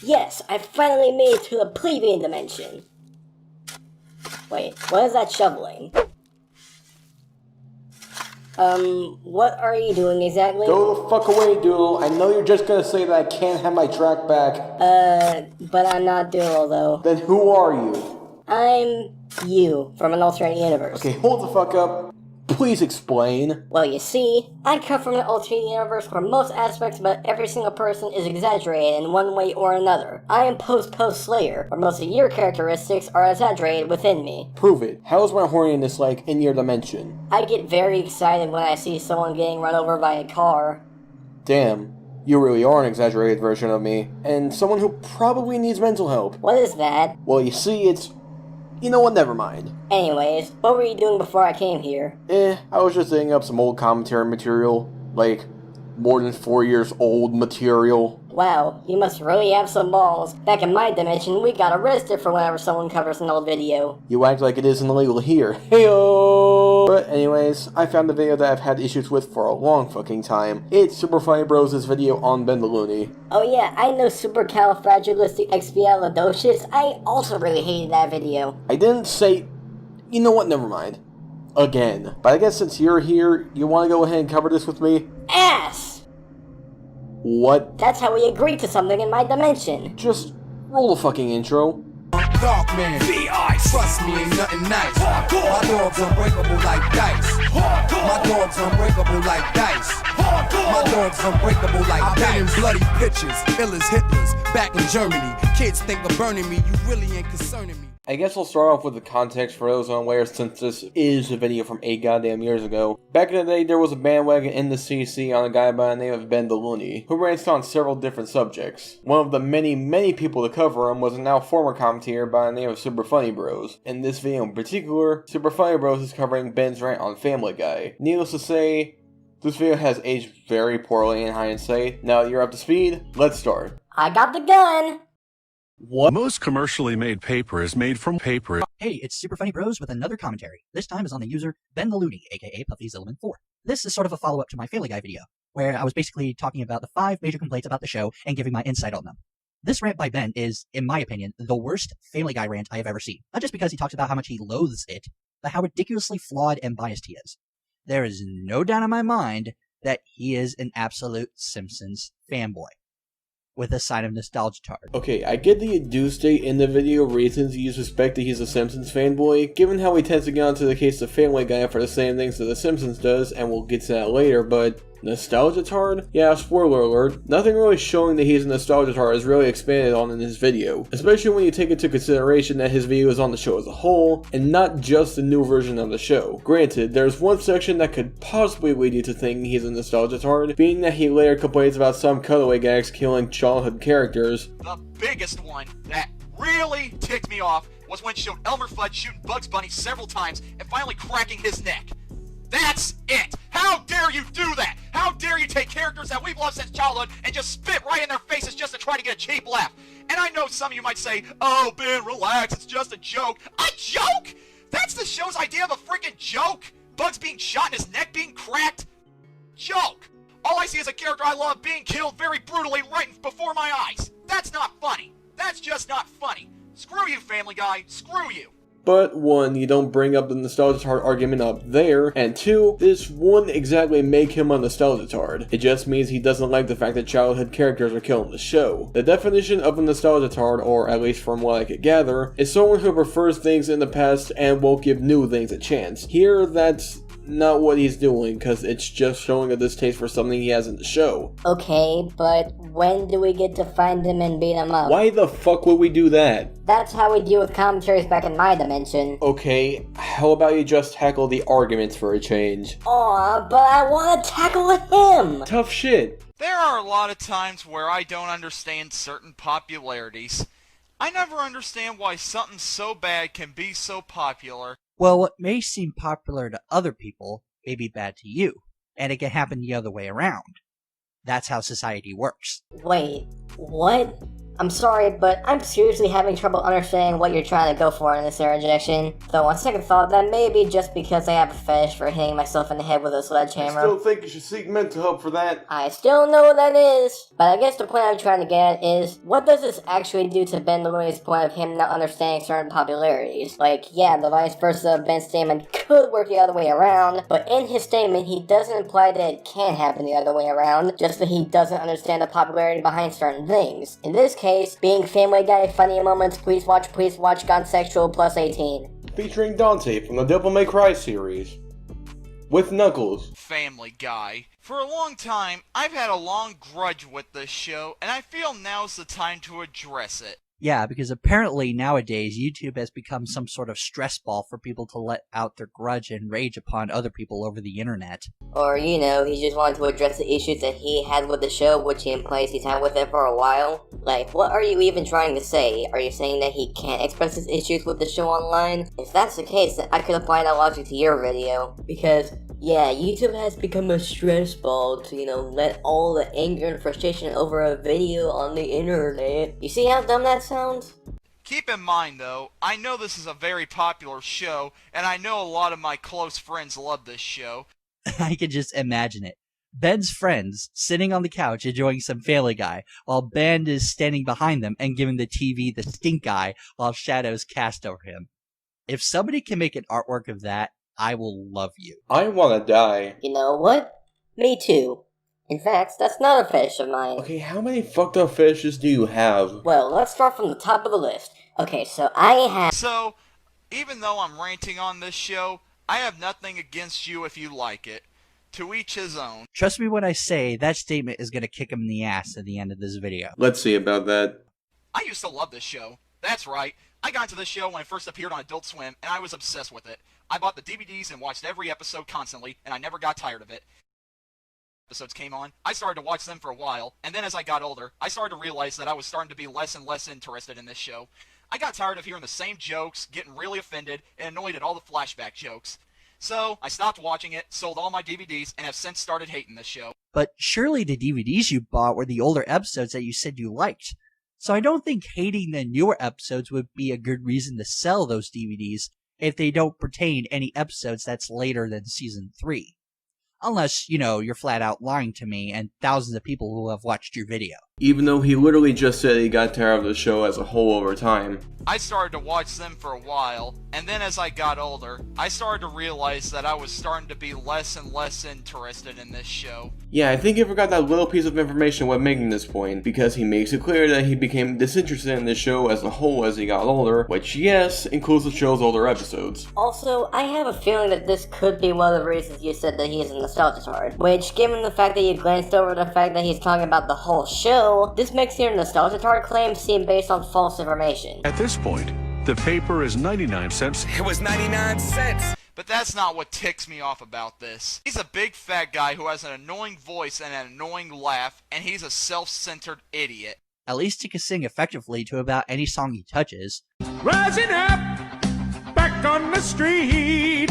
Yes, I finally made it to the plebeian dimension. Wait, what is that shoveling? What are you doing exactly? Go the fuck away, Doodle. I know you're just gonna say that I can't have my track back. But I'm not Doodle, though. Then who are you? I'm you, from an alternate universe. Okay, hold the fuck up. Please explain. Well, you see, I come from an alternate universe where most aspects about every single person is exaggerated in one way or another. I am Post Slayer, where most of your characteristics are exaggerated within me. Prove it. How is my horniness like in your dimension? I get very excited when I see someone getting run over by a car. Damn, you really are an exaggerated version of me, and someone who probably needs mental help. What is that? Well, you see, it's... You know what, never mind. Anyways, what were you doing before I came here? I was just digging up some old commentary material, like, more than 4 years old material. Wow, you must really have some balls. Back in my dimension, we got arrested for whenever someone covers an old video. You act like it isn't illegal here. Heyo! But anyways, I found a video that I've had issues with for a long fucking time. It's Super Funny Bros' video on Ben the Looney. Oh yeah, I know Supercalifragilisticexpialidocious. I also really hated that video. I didn't say... You know what, never mind. Again. But I guess since you're here, you want to go ahead and cover this with me? Ass! What? That's how we agreed to something in my dimension. Just roll the fucking intro. Dark man, trust me, ain't nothing nice. My dog's unbreakable like dice. My dog's unbreakable like dice. My dog's unbreakable like I've been in bloody pictures, ill as Hitler's, back in Germany. Kids think of burning me, you really ain't concerning me. I guess I'll start off with the context for those unaware, since this is a video from 8 goddamn years ago. Back in the day, there was a bandwagon in the CC on a guy by the name of Ben the Looney, who rants on several different subjects. One of the many people to cover him was a now former commentator by the name of Super Funny Bros. In this video in particular, Super Funny Bros is covering Ben's rant on Family Guy. Needless to say, this video has aged very poorly in hindsight. Now that you're up to speed, let's start. I got the gun! What? Most commercially made paper is made from paper. Hey, it's Super Funny Bros with another commentary. This time is on the user Ben the Looney, aka Puffy Zillman 4. This is sort of a follow-up to my Family Guy video, where I was basically talking about the 5 major complaints about the show and giving my insight on them. This rant by Ben is, in my opinion, the worst Family Guy rant I have ever seen. Not just because he talks about how much he loathes it, but how ridiculously flawed and biased he is. There is no doubt in my mind that he is an absolute Simpsons fanboy, with a sign of nostalgia tard. Okay, I get the do state in the video reasons you suspect that he's a Simpsons fanboy, given how he tends to get onto the case of Family Guy for the same things that the Simpsons does, and we'll get to that later, but nostalgia tard? Yeah, spoiler alert, nothing really showing that he's a nostalgia tard is really expanded on in his video, especially when you take into consideration that his video is on the show as a whole, and not just the new version of the show. Granted, there's one section that could possibly lead you to thinking he's a nostalgia tard, being that he later complains about some cutaway gags killing childhood characters. The biggest one that really ticked me off was when she showed Elmer Fudd shooting Bugs Bunny several times and finally cracking his neck. That's it! How dare you do that? How dare you take characters that we've loved since childhood and just spit right in their faces just to try to get a cheap laugh? And I know some of you might say, oh, Ben, relax, it's just a joke. A joke? That's the show's idea of a freaking joke? Bugs being shot and his neck being cracked? Joke! All I see is a character I love being killed very brutally right before my eyes. That's not funny. That's just not funny. Screw you, Family Guy. Screw you. But 1, you don't bring up the nostalgia tard argument up there, and 2, this wouldn't exactly make him a nostalgia tard. It just means he doesn't like the fact that childhood characters are killing the show. The definition of a nostalgia tard, or at least from what I could gather, is someone who prefers things in the past and won't give new things a chance. Here, that's not what he's doing, because it's just showing a distaste for something he has in the show. Okay, but when do we get to find him and beat him up? Why the fuck would we do that? That's how we deal with commentaries back in my dimension. Okay, how about you just tackle the arguments for a change? Aw, but I want to tackle him! Tough shit. There are a lot of times where I don't understand certain popularities. I never understand why something so bad can be so popular. Well, what may seem popular to other people may be bad to you, and it can happen the other way around. That's how society works. Wait, what? I'm sorry, but I'm seriously having trouble understanding what you're trying to go for in this interjection. Though on second thought, that may be just because I have a fetish for hitting myself in the head with a I sledgehammer. still think you should seek mental help for that. I still don't know what that is, but I guess the point I'm trying to get at is, what does this actually do to Ben Looney's point of him not understanding certain popularities? Like, yeah, the vice versa of Ben's statement could work the other way around, but in his statement, he doesn't imply that it can happen the other way around, just that he doesn't understand the popularity behind certain things. In this case, being Family Guy funny moments, please watch Gone Sexual plus 18. Featuring Dante from the Devil May Cry series. With Knuckles. Family Guy. For a long time, I've had a long grudge with this show, and I feel now's the time to address it. Yeah, because apparently nowadays YouTube has become some sort of stress ball for people to let out their grudge and rage upon other people over the internet. Or, you know, he just wanted to address the issues that he had with the show, which he implies he's had with it for a while. Like, what are you even trying to say? Are you saying that he can't express his issues with the show online? If that's the case, then I could apply that logic to your video. Because, yeah, YouTube has become a stress ball to, you know, let all the anger and frustration over a video on the internet. You see how dumb that sounds? Keep in mind, though, I know this is a very popular show, and I know a lot of my close friends love this show. I can just imagine it. Ben's friends sitting on the couch enjoying some Family Guy, while Ben is standing behind them and giving the TV the stink eye while shadows cast over him. If somebody can make an artwork of that, I will love you. I wanna die. You know what? Me too. In fact, that's not a fetish of mine. Okay, how many fucked up fetishes do you have? Well, let's start from the top of the list. Okay, so I have... So, even though I'm ranting on this show, I have nothing against you if you like it. To each his own. Trust me when I say that statement is going to kick him in the ass at the end of this video. Let's see about that. I used to love this show. That's right. I got into this show when it first appeared on Adult Swim, and I was obsessed with it. I bought the DVDs and watched every episode constantly, and I never got tired of it. Episodes came on, I started to watch them for a while, and then as I got older, I started to realize that I was starting to be less and less interested in this show. I got tired of hearing the same jokes, getting really offended, and annoyed at all the flashback jokes. So, I stopped watching it, sold all my DVDs, and have since started hating this show. But surely the DVDs you bought were the older episodes that you said you liked. So I don't think hating the newer episodes would be a good reason to sell those DVDs if they don't pertain any episodes that's later than Season 3. Unless, you know, you're flat out lying to me and thousands of people who have watched your video. Even though he literally just said he got tired of the show as a whole over time. I started to watch them for a while, and then as I got older, I started to realize that I was starting to be less and less interested in this show. Yeah, I think he forgot that little piece of information when making this point, because he makes it clear that he became disinterested in the show as a whole as he got older, which, yes, includes the show's older episodes. Also, I have a feeling that this could be one of the reasons you said that he is a nostalgia tard, which, given the fact that you glanced over the fact that he's talking about the whole show, this makes your nostalgia tard claim seem based on false information. At this point, the paper is 99 cents. It was 99 cents. But that's not what ticks me off about this. He's a big fat guy who has an annoying voice and an annoying laugh, and he's a self-centered idiot. At least he can sing effectively to about any song he touches. Rising up, back on the street.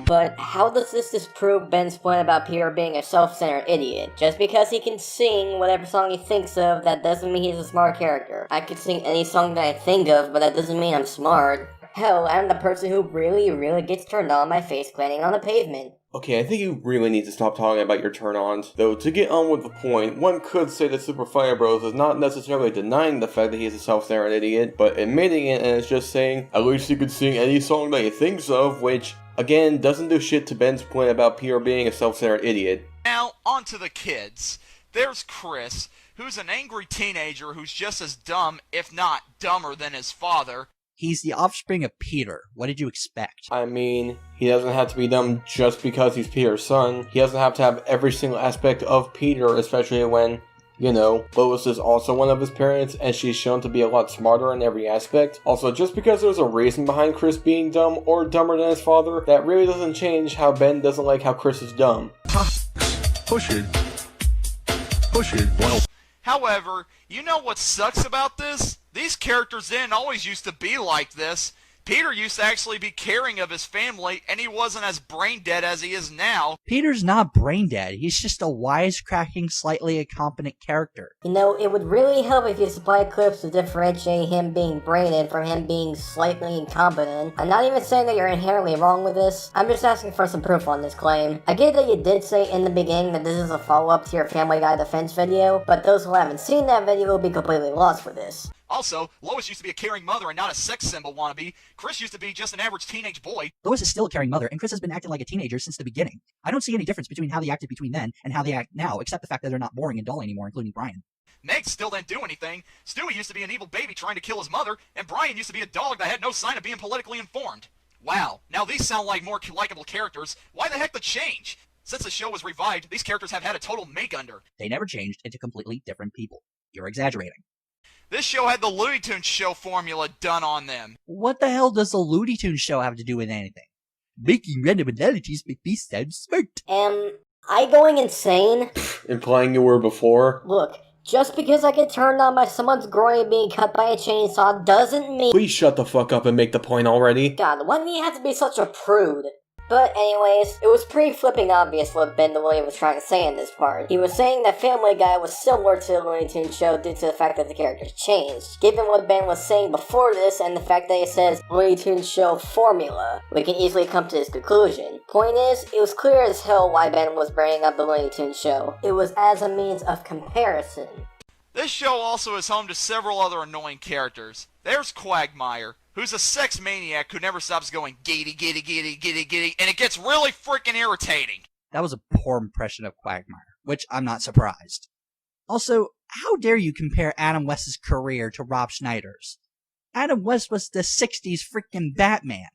But how does this disprove Ben's point about Peter being a self-centered idiot? Just because he can sing whatever song he thinks of, that doesn't mean he's a smart character. I could sing any song that I think of, but that doesn't mean I'm smart. Hell, I'm the person who really gets turned on by face planting on the pavement. Okay, I think you really need to stop talking about your turn-ons. Though, to get on with the point, one could say that Super Fire Bros is not necessarily denying the fact that he is a self-centered idiot, but admitting it and it's just saying, at least he could sing any song that he thinks of, which, again, doesn't do shit to Ben's point about Peter being a self-centered idiot. Now, on to the kids. There's Chris, who's an angry teenager who's just as dumb, if not dumber than his father. He's the offspring of Peter. What did you expect? I mean, he doesn't have to be dumb just because he's Peter's son. He doesn't have to have every single aspect of Peter, especially when, you know, Lois is also one of his parents, and she's shown to be a lot smarter in every aspect. Also, just because there's a reason behind Chris being dumb or dumber than his father, that really doesn't change how Ben doesn't like how Chris is dumb. Push it. Push it. Well, However, you know what sucks about this? These characters didn't always used to be like this. Peter used to actually be caring of his family, and he wasn't as brain dead as he is now. Peter's not brain dead. He's just a wisecracking, slightly incompetent character. You know, it would really help if you supply clips to differentiate him being brain dead from him being slightly incompetent. I'm not even saying that you're inherently wrong with this. I'm just asking for some proof on this claim. I get that you did say in the beginning that this is a follow-up to your Family Guy defense video, but those who haven't seen that video will be completely lost for this. Also, Lois used to be a caring mother and not a sex symbol wannabe. Chris used to be just an average teenage boy. Lois is still a caring mother, and Chris has been acting like a teenager since the beginning. I don't see any difference between how they acted between then and how they act now, except the fact that they're not boring and dull anymore, including Brian. Meg still didn't do anything. Stewie used to be an evil baby trying to kill his mother, and Brian used to be a dog that had no sign of being politically informed. Wow, now these sound like more likable characters. Why the heck the change? Since the show was revived, these characters have had a total make-under. They never changed into completely different people. You're exaggerating. This show had the Looney Tunes show formula done on them. What the hell does the Looney Tunes show have to do with anything? Making random analogies make me sound smart. Am I going insane? Implying you were before? Look, just because I get turned on by someone's groin being cut by a chainsaw doesn't mean— Please shut the fuck up and make the point already. God, why do you have to be such a prude? But anyways, it was pretty flipping obvious what Ben DeLuise was trying to say in this part. He was saying that Family Guy was similar to the Looney Tunes show due to the fact that the characters changed. Given what Ben was saying before this and the fact that he says Looney Tunes show formula, we can easily come to this conclusion. Point is, it was clear as hell why Ben was bringing up the Looney Tunes show. It was as a means of comparison. This show also is home to several other annoying characters. There's Quagmire, who's a sex maniac who never stops going giddy, giddy, giddy, giddy, giddy, and it gets really freaking irritating. That was a poor impression of Quagmire, which I'm not surprised. Also, how dare you compare Adam West's career to Rob Schneider's? Adam West was the 60s freaking Batman.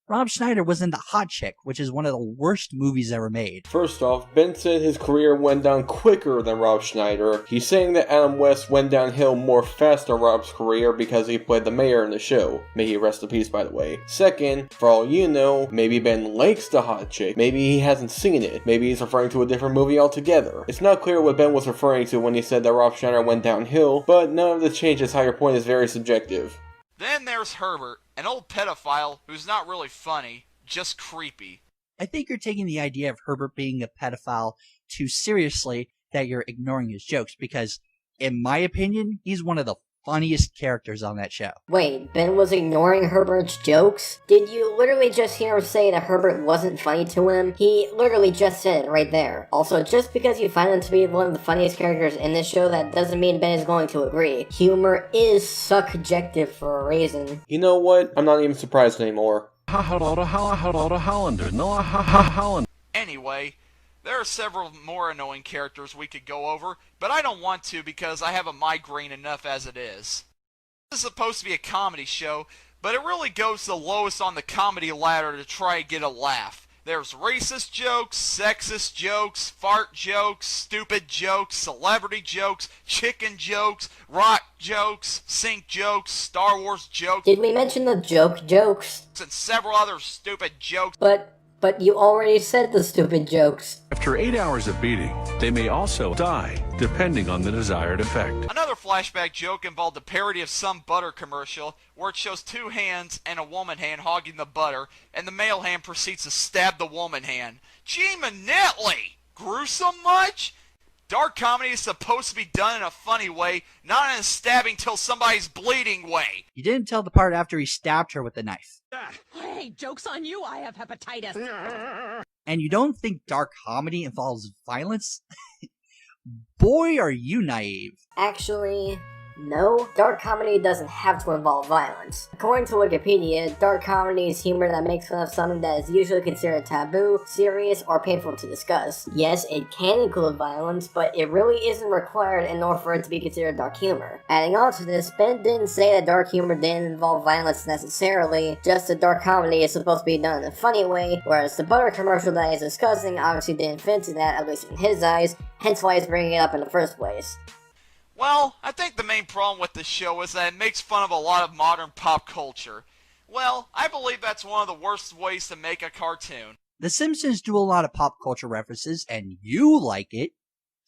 Rob Schneider was in The Hot Chick, which is one of the worst movies ever made. First off, Ben said his career went down quicker than Rob Schneider. He's saying that Adam West went downhill more fast than Rob's career because he played the mayor in the show. May he rest in peace, by the way. Second, for all you know, maybe Ben likes The Hot Chick. Maybe he hasn't seen it. Maybe he's referring to a different movie altogether. It's not clear what Ben was referring to when he said that Rob Schneider went downhill, but none of this changes how your point is very subjective. Then there's Herbert, an old pedophile who's not really funny, just creepy. I think you're taking the idea of Herbert being a pedophile too seriously that you're ignoring his jokes, because, in my opinion, he's one of the funniest characters on that show. Wait, Ben was ignoring Herbert's jokes? Did you literally just hear him say that Herbert wasn't funny to him? He literally just said it right there. Also, just because you find him to be one of the funniest characters in this show, that doesn't mean Ben is going to agree. Humor is subjective for a reason. You know what? I'm not even surprised anymore. Anyway, there are several more annoying characters we could go over, but I don't want to because I have a migraine enough as it is. This is supposed to be a comedy show, but it really goes the lowest on the comedy ladder to try and get a laugh. There's racist jokes, sexist jokes, fart jokes, stupid jokes, celebrity jokes, chicken jokes, rock jokes, sync jokes, Star Wars jokes, Did we mention the jokes? and several other stupid jokes. But you already said the stupid jokes. After 8 hours of beating, they may also die, depending on the desired effect. Another flashback joke involved a parody of some butter commercial where it shows two hands and a woman hand hogging the butter, and the male hand proceeds to stab the woman hand. Gee Manetly! Gruesome much? Dark comedy is supposed to be done in a funny way, not in a stabbing till somebody's bleeding way. You didn't tell the part after he stabbed her with the knife. Hey, joke's on you, I have hepatitis. And you don't think dark comedy involves violence? Boy, are you naive. Actually, no. Dark comedy doesn't have to involve violence. According to Wikipedia, dark comedy is humor that makes fun of something that is usually considered taboo, serious, or painful to discuss. Yes, it can include violence, but it really isn't required in order for it to be considered dark humor. Adding on to this, Ben didn't say that dark humor didn't involve violence necessarily, just that dark comedy is supposed to be done in a funny way, whereas the butter commercial that he's discussing obviously didn't fit into that, at least in his eyes, hence why he's bringing it up in the first place. Well, I think the main problem with this show is that it makes fun of a lot of modern pop culture. Well, I believe that's one of the worst ways to make a cartoon. The Simpsons do a lot of pop culture references, and you like it.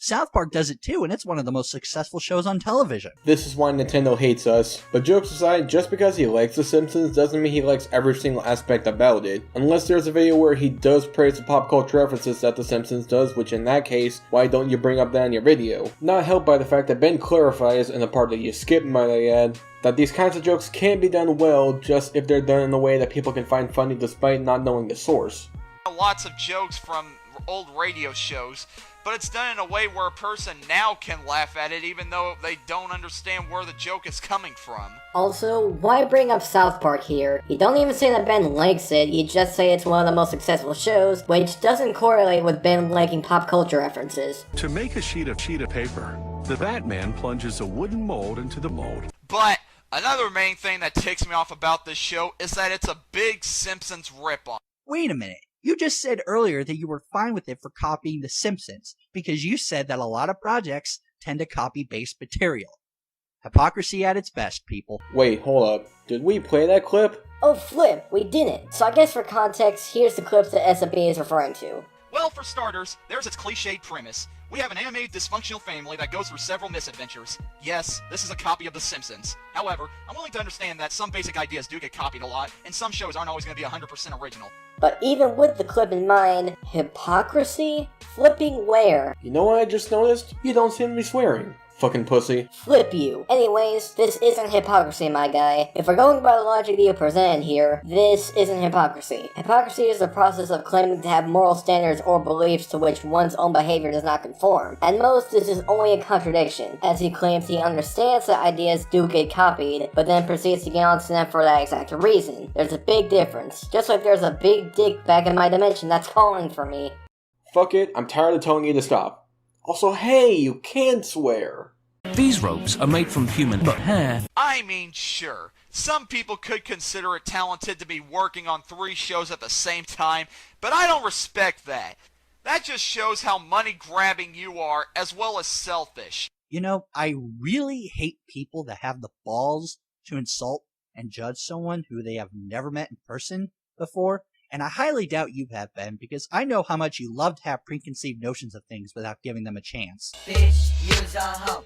South Park does it too, and it's one of the most successful shows on television. This is why Nintendo hates us. But jokes aside, just because he likes The Simpsons doesn't mean he likes every single aspect about it. Unless there's a video where he does praise the pop culture references that The Simpsons does, which in that case, why don't you bring up that in your video? Not helped by the fact that Ben clarifies, in the part that you skipped might I add, that these kinds of jokes can be done well just if they're done in a way that people can find funny despite not knowing the source. Lots of jokes from old radio shows, but it's done in a way where a person now can laugh at it even though they don't understand where the joke is coming from. Also, why bring up South Park here? You don't even say that Ben likes it, you just say it's one of the most successful shows, which doesn't correlate with Ben liking pop culture references. To make a sheet of paper, the Batman plunges a wooden mold into the mold. But another main thing that ticks me off about this show is that it's a big Simpsons ripoff. Wait a minute. You just said earlier that you were fine with it for copying The Simpsons, because you said that a lot of projects tend to copy base material. Hypocrisy at its best, people. Wait, hold up. Did we play that clip? Oh flip, we didn't. So I guess for context, here's the clips that SFB is referring to. Well, for starters, there's its cliched premise. We have an animated dysfunctional family that goes through several misadventures. Yes, this is a copy of The Simpsons. However, I'm willing to understand that some basic ideas do get copied a lot, and some shows aren't always going to be 100% original. But even with the clip in mind, hypocrisy? Flipping where? You know what I just noticed? You don't seem to be swearing. Fucking pussy. Flip you. Anyways, this isn't hypocrisy, my guy. If we're going by the logic that you present here, this isn't hypocrisy. Hypocrisy is the process of claiming to have moral standards or beliefs to which one's own behavior does not conform. At most, this is only a contradiction, as he claims he understands that ideas do get copied, but then proceeds to get onto them for that exact reason. There's a big difference. Just like there's a big dick back in my dimension that's calling for me. Fuck it, I'm tired of telling you to stop. Also, hey, you can swear. These ropes are made from human hair. I mean, sure. Some people could consider it talented to be working on 3 shows at the same time, but I don't respect that. That just shows how money-grabbing you are, as well as selfish. You know, I really hate people that have the balls to insult and judge someone who they have never met in person before. And I highly doubt you have, Ben, because I know how much you love to have preconceived notions of things without giving them a chance. Bitch, you's a hoe.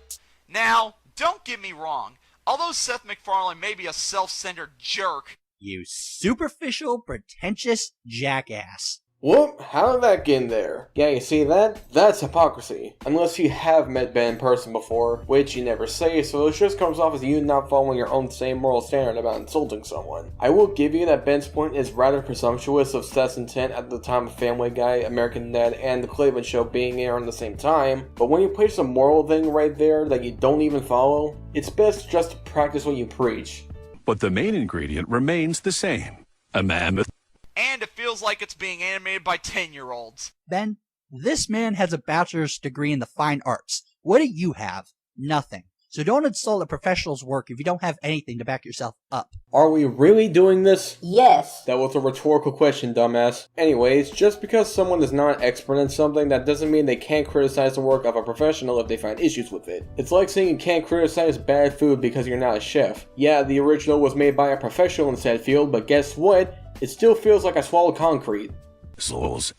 Now, don't get me wrong. Although Seth MacFarlane may be a self-centered jerk, You superficial, pretentious jackass. Whoop, how did that get in there? Yeah, you see that? That's hypocrisy. Unless you have met Ben in person before, which you never say, so it just comes off as you not following your own same moral standard about insulting someone. I will give you that Ben's point is rather presumptuous of Seth's intent at the time of Family Guy, American Dad, and The Cleveland Show being aired on the same time, but when you place a moral thing right there that you don't even follow, it's best just to practice what you preach. But the main ingredient remains the same. A mammoth. and it feels like it's being animated by 10-year-olds. Ben, this man has a bachelor's degree in the fine arts. What do you have? Nothing. So don't insult a professional's work if you don't have anything to back yourself up. Are we really doing this? Yes. That was a rhetorical question, dumbass. Anyways, just because someone is not an expert in something, that doesn't mean they can't criticize the work of a professional if they find issues with it. It's like saying you can't criticize bad food because you're not a chef. Yeah, the original was made by a professional in said field, but guess what? It still feels like I swallowed concrete. Slows.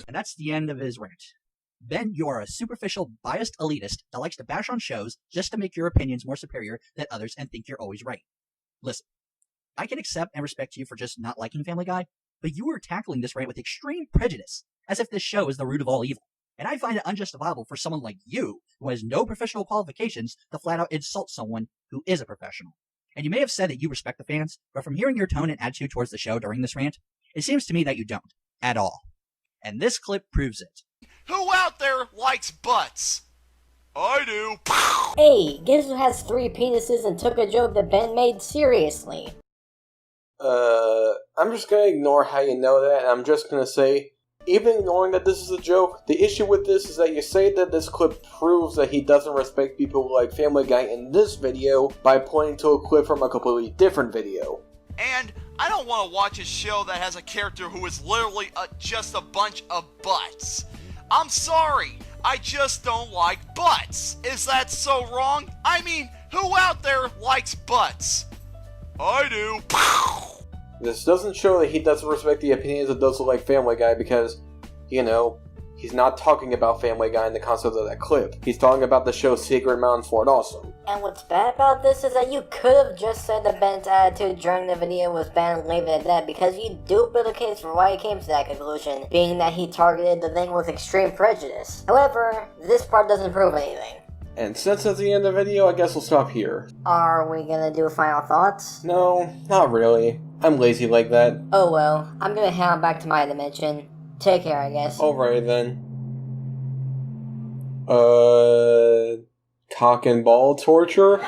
And that's the end of his rant. Ben, you are a superficial, biased elitist that likes to bash on shows just to make your opinions more superior than others and think you're always right. Listen, I can accept and respect you for just not liking Family Guy, but you are tackling this rant with extreme prejudice, as if this show is the root of all evil. And I find it unjustifiable for someone like you, who has no professional qualifications, to flat out insult someone who is a professional. And you may have said that you respect the fans, but from hearing your tone and attitude towards the show during this rant, it seems to me that you don't. At all. And this clip proves it. Who out there likes butts? I do. Hey, guess who has 3 penises and took a joke that Ben made seriously? I'm just gonna ignore how you know that, and I'm just gonna say, even ignoring that this is a joke, the issue with this is that you say that this clip proves that he doesn't respect people like Family Guy in this video by pointing to a clip from a completely different video. And I don't want to watch a show that has a character who is literally just a bunch of butts. I'm sorry, I just don't like butts. Is that so wrong? I mean, who out there likes butts? I do. This doesn't show that he doesn't respect the opinions of those who like Family Guy because, you know, He's not talking about Family Guy in the concept of that clip. He's talking about the show Secret Mountain Fort Awesome. And what's bad about this is that you could have just said that Ben's attitude during the video was bad and leave it at that, because you do build a case for why he came to that conclusion, being that he targeted the thing with extreme prejudice. However, this part doesn't prove anything. And since that's the end of the video, I guess we'll stop here. Are we gonna do final thoughts? No, not really. I'm lazy like that. Oh well, I'm gonna head on back to my dimension. Take care, I guess. Alright then. Cock and ball torture?